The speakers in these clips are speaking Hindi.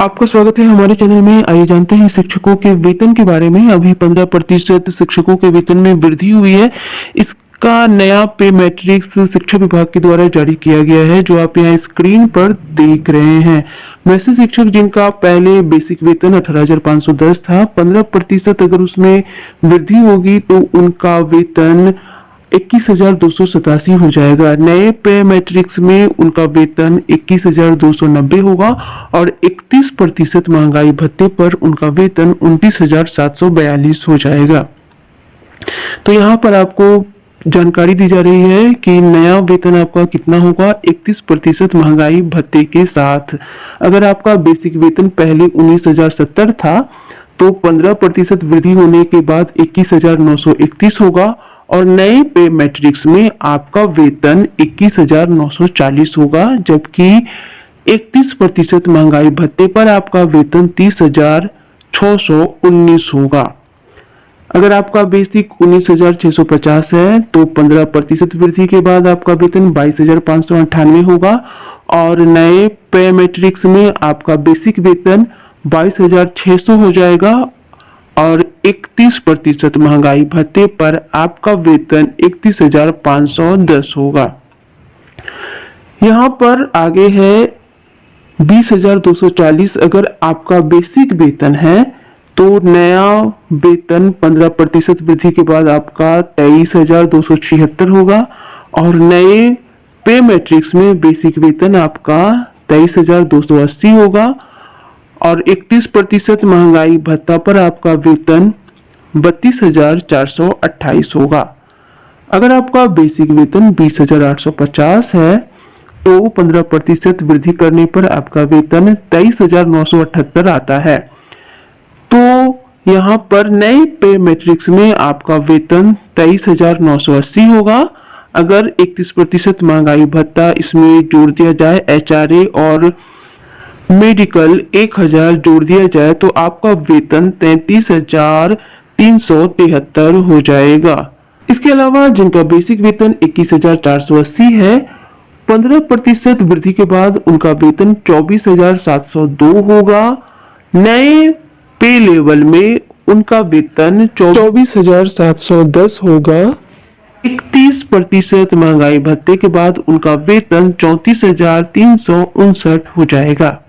आपका स्वागत है हमारे चैनल में। आइए जानते हैं शिक्षकों के वेतन के बारे में। अभी 15% शिक्षकों के वेतन में वृद्धि हुई है। इसका नया पे मैट्रिक्स शिक्षा विभाग के द्वारा जारी किया गया है, जो आप यहाँ स्क्रीन पर देख रहे हैं। वैसे शिक्षक जिनका पहले बेसिक वेतन 18,510 था, 15% अगर उसमें वृद्धि होगी तो उनका वेतन 21,287 हो जाएगा। नए पे मैट्रिक्स में उनका वेतन 21,290 होगा और 31% महंगाई भत्ते पर उनका वेतन 29,742 हो जाएगा। तो यहाँ पर आपको जानकारी दी जा रही है कि नया वेतन आपका कितना होगा 31% महंगाई भत्ते के साथ। अगर आपका बेसिक वेतन पहले 19,070 था तो 15% वृद्धि होने के बाद 21,931 होगा और नए पे मैट्रिक्स में आपका वेतन 21,940 होगा, जबकि 31% महंगाई भत्ते पर आपका वेतन 30,619 होगा। अगर आपका बेसिक 19,650 है तो 15% वृद्धि के बाद आपका वेतन 22,598 होगा और नए पे मैट्रिक्स में आपका बेसिक वेतन 22,600 हो जाएगा और 31% महंगाई भत्ते पर आपका वेतन 31,510 होगा। यहाँ पर आगे है 20,240। अगर आपका बेसिक वेतन है तो नया वेतन 15% वृद्धि के बाद आपका 23,276 होगा और नए पे मैट्रिक्स में बेसिक वेतन आपका 23,280 होगा और 31% महंगाई भत्ता पर आपका वेतन 32,428 होगा। अगर आपका बेसिक वेतन 20,850 है तो 15% वृद्धि करने पर आपका वेतन 23,978 आता है। तो यहाँ पर नए पे मैट्रिक्स में आपका वेतन 23,980 होगा। अगर 31% महंगाई भत्ता इसमें जोड़ दिया जाए, HRA और मेडिकल 1,000 जोड़ दिया जाए तो आपका वेतन 33,373 हो जाएगा। इसके अलावा जिनका बेसिक वेतन 21,480 है, 15% वृद्धि के बाद उनका वेतन 24,702 होगा। नए पे लेवल में उनका वेतन 24,710 होगा। 31% महंगाई भत्ते के बाद उनका वेतन 34,359 हो जाएगा।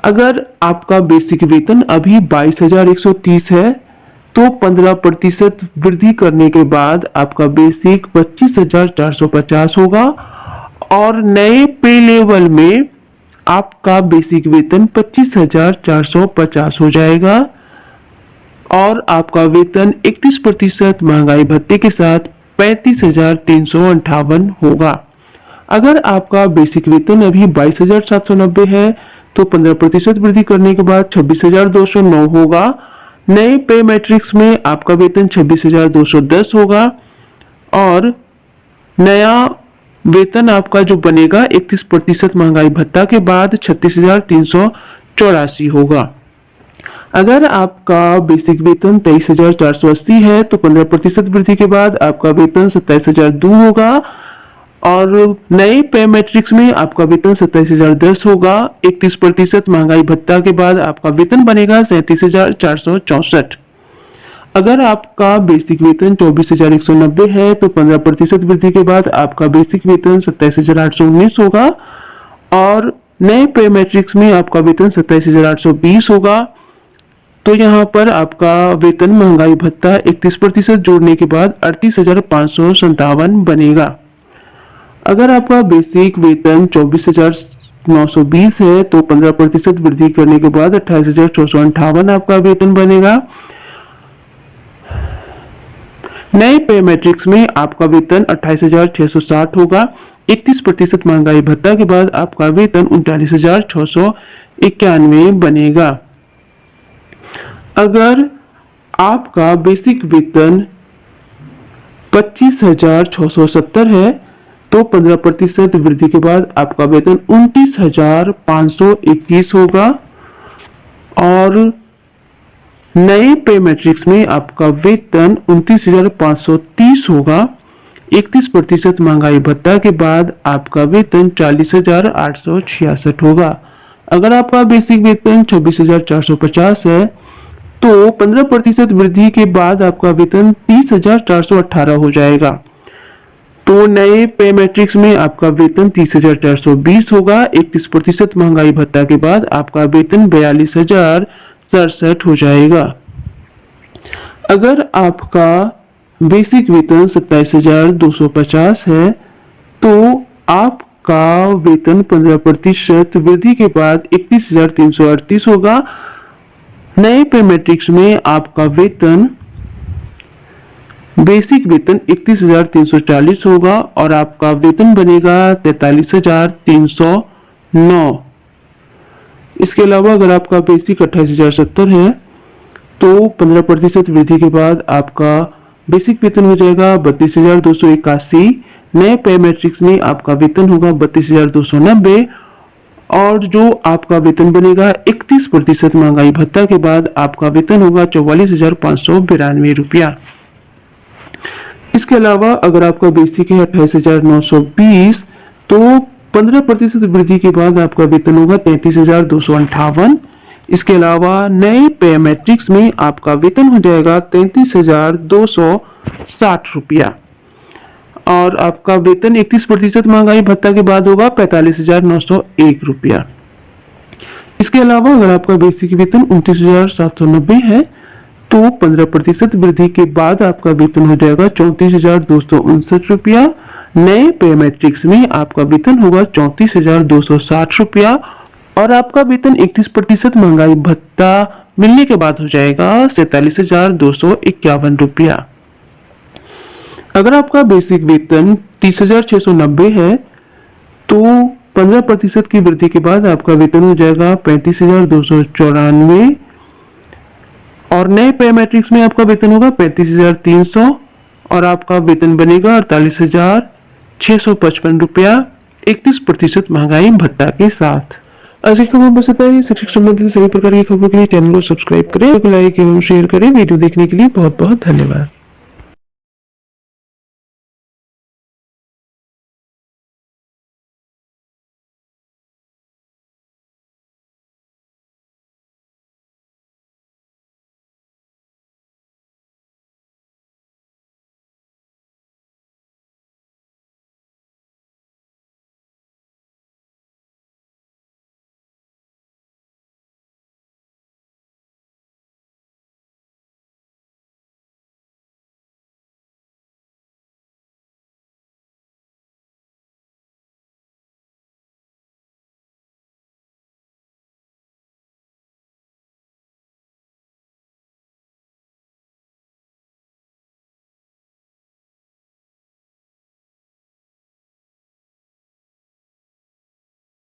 अगर आपका बेसिक वेतन अभी 22,130 है तो 15% वृद्धि करने के बाद आपका बेसिक 25,450 होगा और नए पे लेवल में आपका बेसिक वेतन 25,450 हो जाएगा और आपका वेतन 31% महंगाई भत्ते के साथ 35,358 होगा। अगर आपका बेसिक वेतन अभी 22,790 है तो 15% वृद्धि करने के बाद 26,209 होगा। नए पे मैट्रिक्स में आपका वेतन 26,210 होगा और नया वेतन आपका जो बनेगा 31% महंगाई भत्ता के बाद 36,384 होगा। अगर आपका बेसिक वेतन 23,480 है तो 15% वृद्धि के बाद आपका वेतन 27,002 होगा और नए पे मैट्रिक्स में आपका वेतन 27,010 होगा। 31% महंगाई भत्ता के बाद आपका वेतन बनेगा 37,464। अगर आपका बेसिक वेतन 24,190 है तो 15% वृद्धि के बाद आपका बेसिक वेतन 27,819 होगा और नए पे मैट्रिक्स में आपका वेतन 27,820 होगा। तो यहाँ पर आपका वेतन महंगाई भत्ता 31% जोड़ने के बाद 38,557 बनेगा। अगर आपका बेसिक वेतन 24,920 है तो 15% वृद्धि करने के बाद 28,658 आपका वेतन बनेगा। नए पे मैट्रिक्स में आपका वेतन 28,660 होगा। 31% महंगाई भत्ता के बाद आपका वेतन 39,691 बनेगा। अगर आपका बेसिक वेतन 25,670 है तो 15% वृद्धि के बाद आपका वेतन 29,521 होगा और नए पे मैट्रिक्स में आपका वेतन 29,530 होगा। 31% महंगाई भत्ता के बाद आपका वेतन 40,866 होगा। अगर आपका बेसिक वेतन 26,450 है तो 15% वृद्धि के बाद आपका वेतन 30,418 हो जाएगा। तो नए पे मैट्रिक्स में आपका वेतन 30,420 होगा। 31% महंगाई भत्ता के बाद आपका वेतन 42,067 हो जाएगा। अगर आपका बेसिक वेतन 27,250 है तो आपका वेतन 15% वृद्धि के बाद 31,338 होगा। नए पे मैट्रिक्स में आपका वेतन बेसिक वेतन 31,340 होगा और आपका वेतन बनेगा 43,309। इसके अलावा अगर आपका बेसिक 28,070 है तो 15% वृद्धि के बाद आपका बेसिक वेतन हो जाएगा 32,281। नए पे मैट्रिक्स में आपका वेतन होगा 32,290 और जो आपका वेतन बनेगा 31% महंगाई भत्ता के बाद आपका वेतन होगा 44,592 रुपया। इसके अलावा अगर आपका बेसिक है 28,920 तो 15% वृद्धि के बाद आपका वेतन होगा 33,258। इसके अलावा नए पे मैट्रिक्स में आपका वेतन हो जाएगा 33,260 रुपया और आपका वेतन 31% महंगाई भत्ता के बाद होगा 45,901 रुपया। इसके अलावा अगर आपका बेसिक वेतन 29,790 है तो 15% वृद्धि के बाद आपका वेतन हो जाएगा 34,259 रुपया। नए पे मैट्रिक्स में आपका वेतन होगा 34,260 रुपया और आपका वेतन 31% महंगाई भत्ता मिलने के बाद हो जाएगा 47,251 रुपया। अगर आपका बेसिक वेतन 30,690 है तो 15% की वृद्धि के बाद आपका वेतन हो जाएगा 35,294 और नए पे मैट्रिक्स में आपका वेतन होगा 35,300 और आपका वेतन बनेगा 48,655 रुपया 31% महंगाई भत्ता के साथ। आज की खबर बस इतना ही। शिक्षक संबंधित सभी प्रकार की खबरों के लिए चैनल को सब्सक्राइब करें, लाइक एवं शेयर करें। वीडियो देखने के लिए बहुत बहुत धन्यवाद।